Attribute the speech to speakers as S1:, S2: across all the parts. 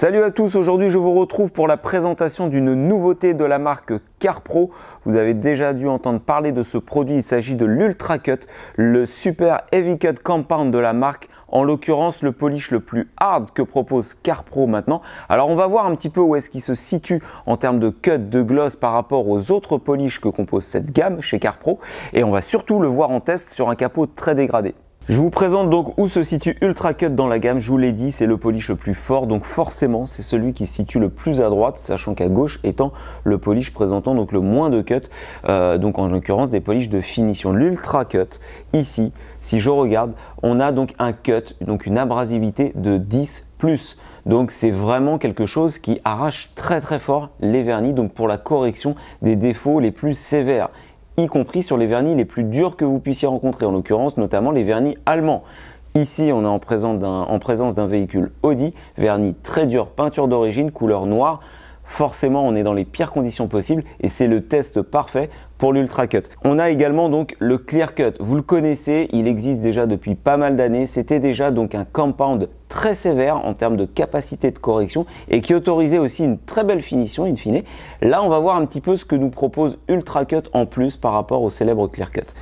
S1: Salut à tous, aujourd'hui je vous retrouve pour la présentation d'une nouveauté de la marque CarPro. Vous avez déjà dû entendre parler de ce produit, il s'agit de l'Ultra Cut, le super heavy cut compound de la marque, en l'occurrence le polish le plus hard que propose CarPro maintenant. Alors on va voir un petit peu où est-ce qu'il se situe en termes de cut, de gloss par rapport aux autres polish que compose cette gamme chez CarPro, et on va surtout le voir en test sur un capot très dégradé. Je vous présente donc où se situe Ultra Cut dans la gamme. Je vous l'ai dit, c'est le polish le plus fort, donc forcément c'est celui qui se situe le plus à droite, sachant qu'à gauche étant le polish présentant donc le moins de cut, donc en l'occurrence des polish de finition. L'Ultra Cut, ici, si je regarde, on a donc un cut, donc une abrasivité de 10+. Donc c'est vraiment quelque chose qui arrache très fort les vernis, donc pour la correction des défauts les plus sévères, y compris sur les vernis les plus durs que vous puissiez rencontrer, en l'occurrence notamment les vernis allemands. Ici, on est en présence d'un véhicule Audi, vernis très dur, peinture d'origine, couleur noire. Forcément, on est dans les pires conditions possibles et c'est le test parfait pour l'Ultra Cut. On a également donc le Clear Cut. Vous le connaissez, il existe déjà depuis pas mal d'années. C'était déjà donc un compound très sévère en termes de capacité de correction et qui autorisait aussi une très belle finition in fine. Là, on va voir un petit peu ce que nous propose Ultra Cut en plus par rapport au célèbre Clear Cut.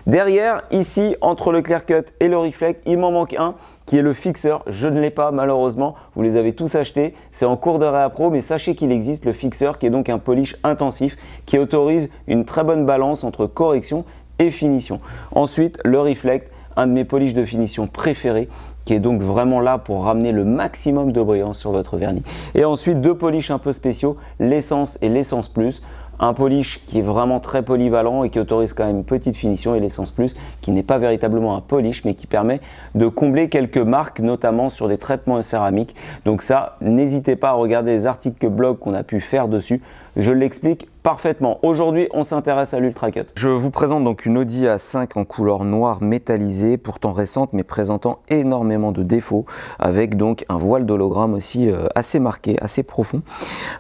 S1: Derrière, ici, entre le Clear Cut et le Reflect, il m'en manque un qui est le fixeur. Je ne l'ai pas malheureusement, vous les avez tous achetés, c'est en cours de réappro, mais sachez qu'il existe le fixeur qui est donc un polish intensif qui autorise une très bonne balance entre correction et finition. Ensuite, le Reflect, un de mes polish de finition préférés, qui est donc vraiment là pour ramener le maximum de brillance sur votre vernis. Et ensuite, deux polish un peu spéciaux, l'Essence et l'Essence Plus. Un polish qui est vraiment très polyvalent et qui autorise quand même une petite finition, et l'Essence Plus qui n'est pas véritablement un polish mais qui permet de combler quelques marques, notamment sur des traitements céramiques. Donc ça, n'hésitez pas à regarder les articles blog qu'on a pu faire dessus, je l'explique parfaitement. Aujourd'hui, on s'intéresse à l'Ultra Cut. Je vous présente donc une Audi A5 en couleur noire métallisée, pourtant récente mais présentant énormément de défauts, avec donc un voile d'hologramme aussi assez marqué, assez profond.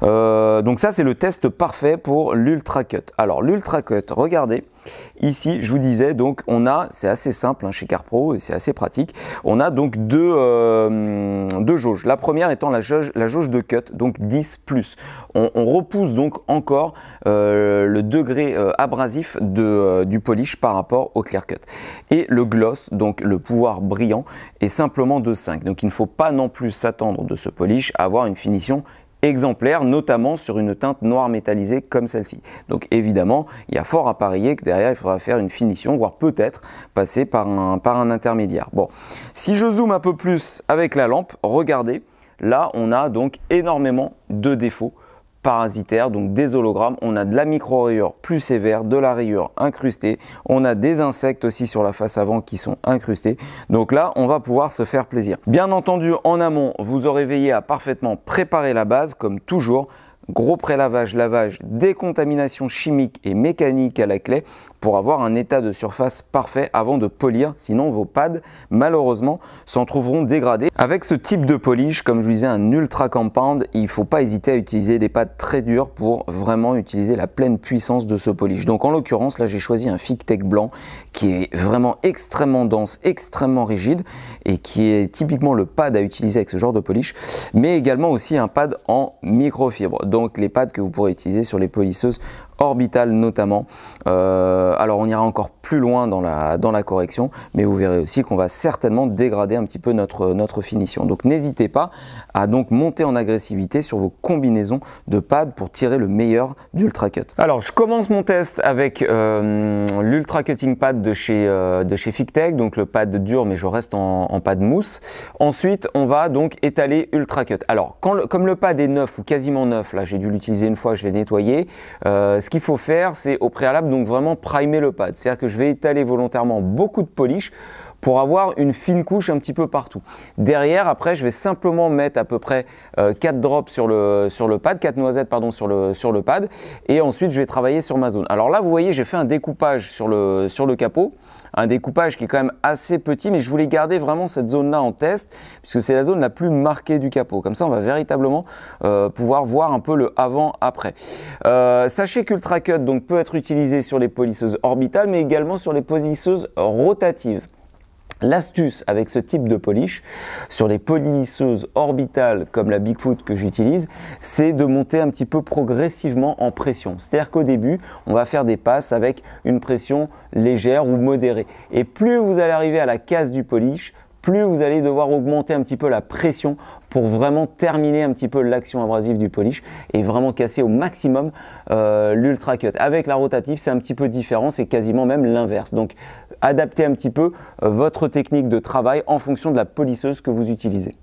S1: Donc ça, c'est le test parfait pour l'Ultra Cut. Alors l'Ultra Cut, regardez, ici je vous disais, donc on a, c'est assez simple chez CarPro et c'est assez pratique, on a donc deux jauges. La première étant la jauge de cut, donc 10+. On repousse donc encore le degré abrasif du polish par rapport au Clear Cut. Et le gloss, donc le pouvoir brillant, est simplement de 5. Donc il ne faut pas non plus s'attendre de ce polish à avoir une finition exemplaire, notamment sur une teinte noire métallisée comme celle-ci. Donc évidemment, il y a fort à parier que derrière, il faudra faire une finition, voire peut-être passer par un intermédiaire. Bon, si je zoome un peu plus avec la lampe, regardez, là on a donc énormément de défauts parasitaires, donc des hologrammes, on a de la micro-rayure plus sévère, de la rayure incrustée, on a des insectes aussi sur la face avant qui sont incrustés, donc là on va pouvoir se faire plaisir. Bien entendu, en amont, vous aurez veillé à parfaitement préparer la base, comme toujours. Gros prélavage, lavage, décontamination chimique et mécanique à la clé pour avoir un état de surface parfait avant de polir, sinon vos pads malheureusement s'en trouveront dégradés. Avec ce type de polish, comme je vous disais, un ultra compound, il ne faut pas hésiter à utiliser des pads très durs pour vraiment utiliser la pleine puissance de ce polish. Donc en l'occurrence, là j'ai choisi un Fictech blanc qui est vraiment extrêmement dense, extrêmement rigide et qui est typiquement le pad à utiliser avec ce genre de polish, mais également aussi un pad en microfibre. Donc les pads que vous pourrez utiliser sur les polisseuses orbitales notamment. Alors on ira encore plus loin dans la correction, mais vous verrez aussi qu'on va certainement dégrader un petit peu notre finition. Donc n'hésitez pas à donc monter en agressivité sur vos combinaisons de pads pour tirer le meilleur d'Ultra Cut. Alors je commence mon test avec l'Ultra Cutting Pad de chez Fictech, donc le pad dur mais je reste en pad mousse. Ensuite on va donc étaler Ultra Cut. Alors comme le pad est neuf ou quasiment neuf, là j'ai dû l'utiliser une fois, je l'ai nettoyé, ce qu'il faut faire c'est au préalable donc vraiment primer le pad, c'est-à-dire que je vais étaler volontairement beaucoup de polish pour avoir une fine couche un petit peu partout. Derrière, après, je vais simplement mettre à peu près 4 drops sur le pad, 4 noisettes pardon, sur le pad, et ensuite je vais travailler sur ma zone. Alors là, vous voyez, j'ai fait un découpage sur le capot, un découpage qui est quand même assez petit, mais je voulais garder vraiment cette zone-là en test, puisque c'est la zone la plus marquée du capot. Comme ça, on va véritablement pouvoir voir un peu le avant-après. Sachez qu'Ultra Cut donc, peut être utilisé sur les polisseuses orbitales, mais également sur les polisseuses rotatives. L'astuce avec ce type de polish, sur les polisseuses orbitales comme la Bigfoot que j'utilise, c'est de monter un petit peu progressivement en pression. C'est-à-dire qu'au début, on va faire des passes avec une pression légère ou modérée. Et plus vous allez arriver à la case du polish, plus vous allez devoir augmenter un petit peu la pression pour vraiment terminer un petit peu l'action abrasive du polish et vraiment casser au maximum l'Ultra Cut. Avec la rotative, c'est un petit peu différent, c'est quasiment même l'inverse. Donc, adaptez un petit peu votre technique de travail en fonction de la polisseuse que vous utilisez.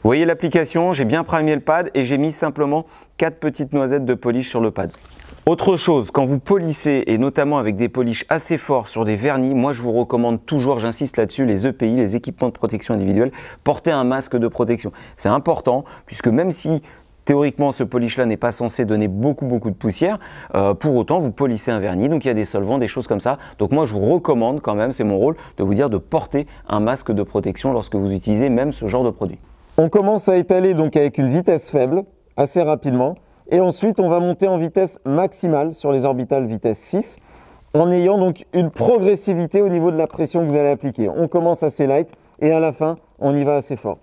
S1: Vous voyez l'application, j'ai bien primé le pad et j'ai mis simplement 4 petites noisettes de polish sur le pad. Autre chose, quand vous polissez et notamment avec des polishes assez forts sur des vernis, moi je vous recommande toujours, j'insiste là-dessus, les EPI, les équipements de protection individuelle, portez un masque de protection. C'est important puisque même si théoriquement ce polish-là n'est pas censé donner beaucoup de poussière, pour autant vous polissez un vernis, donc il y a des solvants, des choses comme ça. Donc moi je vous recommande quand même, c'est mon rôle, de vous dire de porter un masque de protection lorsque vous utilisez même ce genre de produit. On commence à étaler donc avec une vitesse faible, assez rapidement, et ensuite on va monter en vitesse maximale sur les orbitales vitesse 6, en ayant donc une progressivité au niveau de la pression que vous allez appliquer. On commence assez light et à la fin on y va assez fort.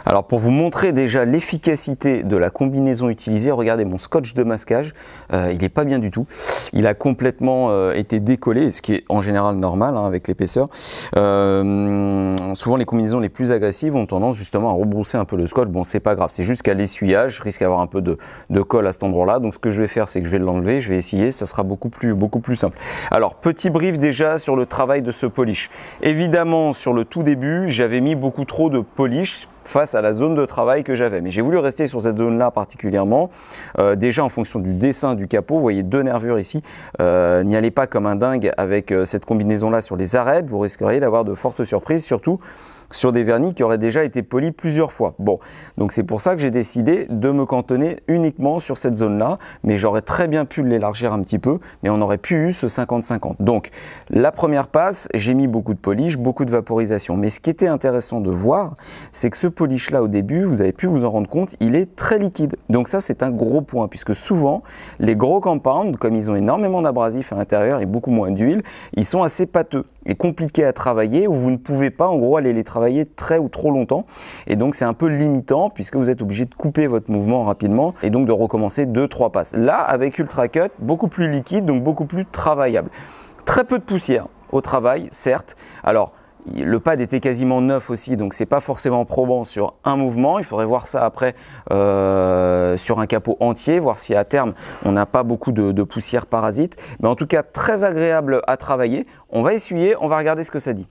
S1: Alors pour vous montrer déjà l'efficacité de la combinaison utilisée, regardez mon scotch de masquage, il n'est pas bien du tout. Il a complètement été décollé, ce qui est en général normal hein, avec l'épaisseur. Souvent les combinaisons les plus agressives ont tendance justement à rebrousser un peu le scotch. Bon, c'est pas grave, c'est juste qu'à l'essuyage, je risque d'avoir un peu de colle à cet endroit-là. Donc ce que je vais faire, c'est que je vais l'enlever, je vais essayer, ça sera beaucoup plus simple. Alors petit brief déjà sur le travail de ce polish. Évidemment sur le tout début, j'avais mis beaucoup trop de polish face à la zone de travail que j'avais. Mais j'ai voulu rester sur cette zone-là particulièrement. Déjà en fonction du dessin du capot, vous voyez 2 nervures ici. N'y allez pas comme un dingue avec cette combinaison-là sur les arêtes. Vous risqueriez d'avoir de fortes surprises, surtout sur des vernis qui auraient déjà été polis plusieurs fois. Bon, donc c'est pour ça que j'ai décidé de me cantonner uniquement sur cette zone-là, mais j'aurais très bien pu l'élargir un petit peu, mais on aurait pu eu ce 50-50. Donc, la première passe, j'ai mis beaucoup de polish, beaucoup de vaporisation. Mais ce qui était intéressant de voir, c'est que ce polish-là, au début, vous avez pu vous en rendre compte, il est très liquide. Donc ça, c'est un gros point, puisque souvent, les gros compounds, comme ils ont énormément d'abrasifs à l'intérieur et beaucoup moins d'huile, ils sont assez pâteux et compliqués à travailler, où vous ne pouvez pas, en gros, aller les travailler très ou trop longtemps, et donc c'est un peu limitant puisque vous êtes obligé de couper votre mouvement rapidement et donc de recommencer 2-3 passes. Là avec Ultra Cut, beaucoup plus liquide, donc beaucoup plus travaillable. Très peu de poussière au travail, certes. Alors le pad était quasiment neuf aussi, donc c'est pas forcément probant sur un mouvement. Il faudrait voir ça après sur un capot entier, voir si à terme on n'a pas beaucoup de poussière parasite. Mais en tout cas très agréable à travailler. On va essuyer, on va regarder ce que ça dit.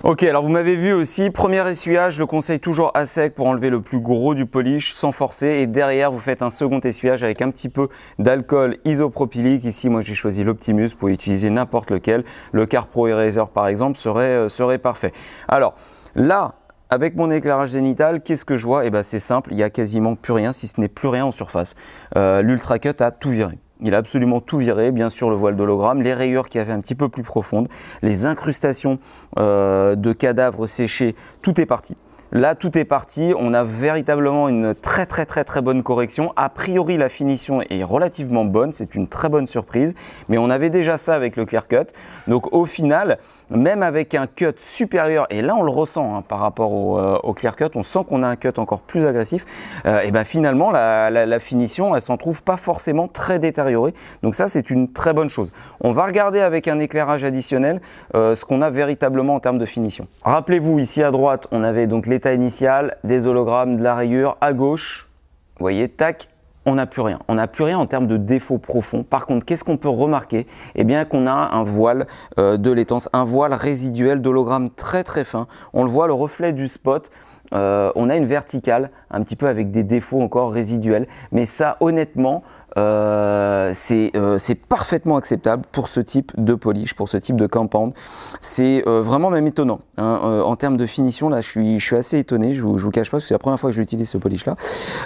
S1: Ok, alors vous m'avez vu aussi, premier essuyage, je le conseille toujours à sec pour enlever le plus gros du polish sans forcer, et derrière vous faites un second essuyage avec un petit peu d'alcool isopropylique. Ici moi j'ai choisi l'Optimus, pour utiliser n'importe lequel, le CarPro Eraser par exemple serait parfait. Alors là, avec mon éclairage zénithal, qu'est-ce que je vois? Eh ben c'est simple, il n'y a quasiment plus rien, si ce n'est plus rien en surface. L'Ultra Cut a tout viré. Il a absolument tout viré, bien sûr le voile d'hologramme, les rayures qui avaient un petit peu plus profondes, les incrustations de cadavres séchés, tout est parti. Là, tout est parti. On a véritablement une très bonne correction. A priori, la finition est relativement bonne. C'est une très bonne surprise. Mais on avait déjà ça avec le Clear Cut. Donc, au final, même avec un cut supérieur, et là, on le ressent hein, par rapport au Clear Cut, on sent qu'on a un cut encore plus agressif. Et ben finalement, la finition, elle s'en trouve pas forcément très détériorée. Donc ça, c'est une très bonne chose. On va regarder avec un éclairage additionnel ce qu'on a véritablement en termes de finition. Rappelez-vous, ici à droite, on avait donc l'état initial, des hologrammes, de la rayure. À gauche, vous voyez, tac, on n'a plus rien. On n'a plus rien en termes de défauts profonds. Par contre, qu'est-ce qu'on peut remarquer? Eh bien qu'on a un voile de laitance, un voile résiduel d'hologramme très très fin. On le voit, le reflet du spot. On a une verticale un petit peu avec des défauts encore résiduels, mais ça honnêtement c'est parfaitement acceptable pour ce type de polish, pour ce type de compound. C'est vraiment même étonnant hein, en termes de finition. Là je suis assez étonné, je vous cache pas, parce que c'est la première fois que j'utilise ce polish là.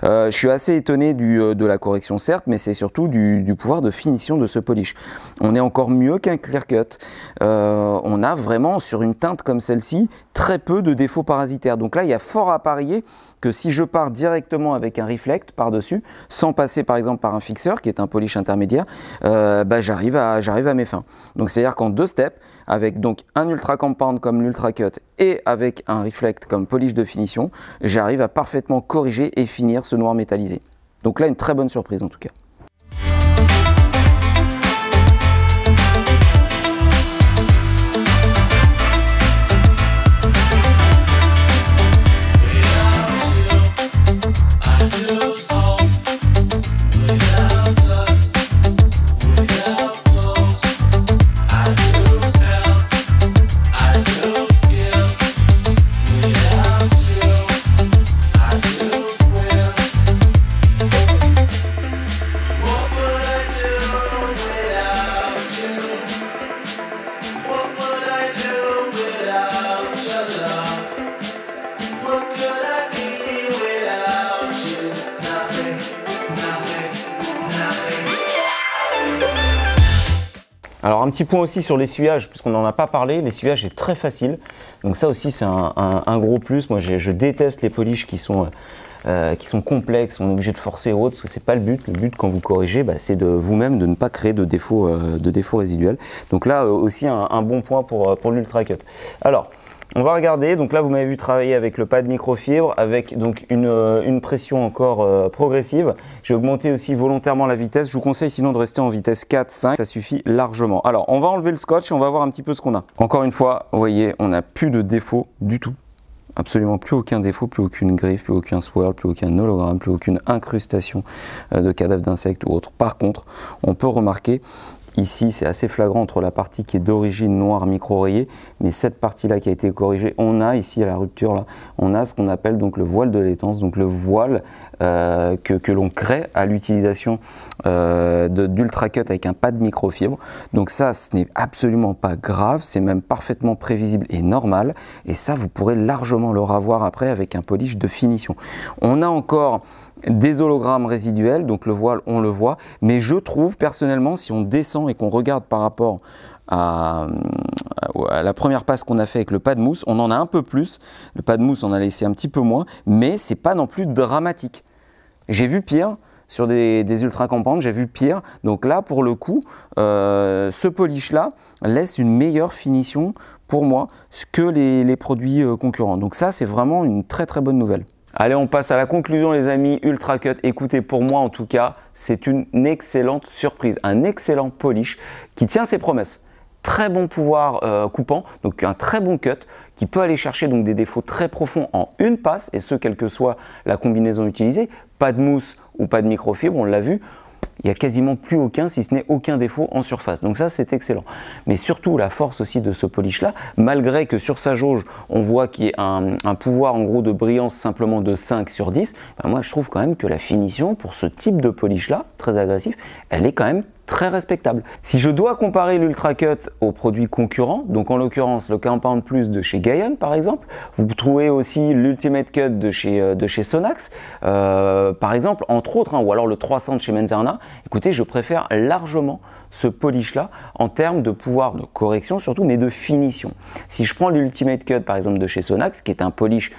S1: Je suis assez étonné de la correction certes, mais c'est surtout du pouvoir de finition de ce polish. On est encore mieux qu'un clear cut. On a vraiment sur une teinte comme celle-ci très peu de défauts parasitaires. Donc là il y a fort à parier que si je pars directement avec un reflect par-dessus, sans passer par exemple par un fixeur qui est un polish intermédiaire, j'arrive à mes fins. Donc c'est-à-dire qu'en 2 steps, avec donc un ultra compound comme l'ultra cut et avec un reflect comme polish de finition, j'arrive à parfaitement corriger et finir ce noir métallisé. Donc là une très bonne surprise en tout cas. Alors un petit point aussi sur l'essuyage, puisqu'on n'en a pas parlé, l'essuyage est très facile. Donc ça aussi c'est un gros plus. Moi je déteste les polishes qui sont complexes, on est obligé de forcer haut, parce que c'est pas le but. Le but quand vous corrigez, c'est de vous-même de ne pas créer de défauts résiduels. Donc là aussi un bon point pour l'Ultra Cut. Alors on va regarder, donc là vous m'avez vu travailler avec le pad microfibre, avec donc une pression encore progressive. J'ai augmenté aussi volontairement la vitesse, je vous conseille sinon de rester en vitesse 4, 5, ça suffit largement. Alors on va enlever le scotch et on va voir un petit peu ce qu'on a. Encore une fois, vous voyez, on n'a plus de défaut du tout. Absolument plus aucun défaut, plus aucune griffe, plus aucun swirl, plus aucun hologramme, plus aucune incrustation de cadavres d'insectes ou autre. Par contre, on peut remarquer ici, c'est assez flagrant entre la partie qui est d'origine noire micro-rayée, mais cette partie-là qui a été corrigée, on a ici à la rupture, là, on a ce qu'on appelle donc le voile de laitance, donc le voile que l'on crée à l'utilisation d'Ultra Cut avec un pad microfibre. Donc ça, ce n'est absolument pas grave, c'est même parfaitement prévisible et normal, et ça, vous pourrez largement le revoir après avec un polish de finition. On a encore des hologrammes résiduels, donc le voile on le voit, mais je trouve personnellement si on descend et qu'on regarde par rapport à la première passe qu'on a fait avec le pad mousse, on en a un peu plus, le pad mousse on a laissé un petit peu moins, mais c'est pas non plus dramatique. J'ai vu pire sur des ultra compound, j'ai vu pire, donc là pour le coup ce polish là laisse une meilleure finition pour moi que les produits concurrents, donc ça c'est vraiment une très très bonne nouvelle. Allez, on passe à la conclusion les amis. Ultra Cut, écoutez, pour moi en tout cas, c'est une excellente surprise, un excellent polish qui tient ses promesses. Très bon pouvoir coupant, donc un très bon cut qui peut aller chercher donc des défauts très profonds en une passe, et ce quelle que soit la combinaison utilisée, pas de mousse ou pas de microfibre, on l'a vu. Il n'y a quasiment plus aucun, si ce n'est aucun défaut en surface. Donc ça, c'est excellent. Mais surtout, la force aussi de ce polish-là, malgré que sur sa jauge, on voit qu'il y a un pouvoir en gros de brillance simplement de 5 sur 10, moi je trouve quand même que la finition pour ce type de polish-là, très agressif, elle est quand même très respectable. Si je dois comparer l'Ultra Cut aux produits concurrents, donc en l'occurrence le Compound Plus de chez Gaion par exemple, vous trouvez aussi l'Ultimate Cut de chez Sonax, par exemple, entre autres, ou alors le 300 de chez Menzerna, écoutez, je préfère largement ce polish là en termes de pouvoir de correction surtout, mais de finition. Si je prends l'Ultimate Cut par exemple de chez Sonax, qui est un polish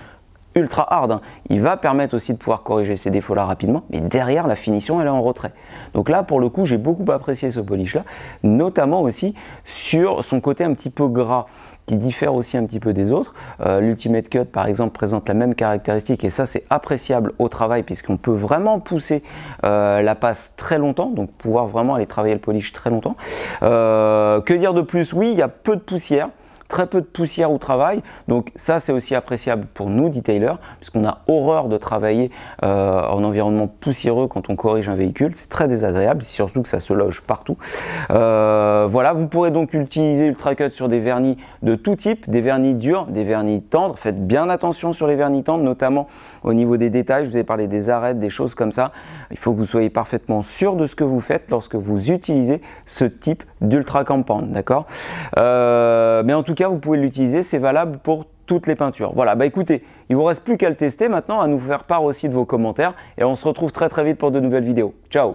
S1: ultra hard, il va permettre aussi de pouvoir corriger ces défauts là rapidement, mais derrière la finition elle est en retrait. Donc là pour le coup j'ai beaucoup apprécié ce polish là, notamment aussi sur son côté un petit peu gras qui diffère aussi un petit peu des autres. L'Ultimate Cut par exemple présente la même caractéristique et ça c'est appréciable au travail puisqu'on peut vraiment pousser la passe très longtemps, donc pouvoir vraiment aller travailler le polish très longtemps. Que dire de plus? Oui, il y a peu de poussière. très peu de poussière au travail. Donc ça, c'est aussi appréciable pour nous, detailers, puisqu'on a horreur de travailler en environnement poussiéreux quand on corrige un véhicule. C'est très désagréable, surtout que ça se loge partout. Voilà, vous pourrez donc utiliser Ultracut sur des vernis de tout type, des vernis durs, des vernis tendres. Faites bien attention sur les vernis tendres, notamment au niveau des détails. Je vous ai parlé des arêtes, des choses comme ça. Il faut que vous soyez parfaitement sûr de ce que vous faites lorsque vous utilisez ce type d'Ultra Compound, d'accord? Mais en tout cas, vous pouvez l'utiliser, c'est valable pour toutes les peintures. Voilà, bah écoutez, il ne vous reste plus qu'à le tester maintenant, à nous faire part aussi de vos commentaires et on se retrouve très vite pour de nouvelles vidéos. Ciao!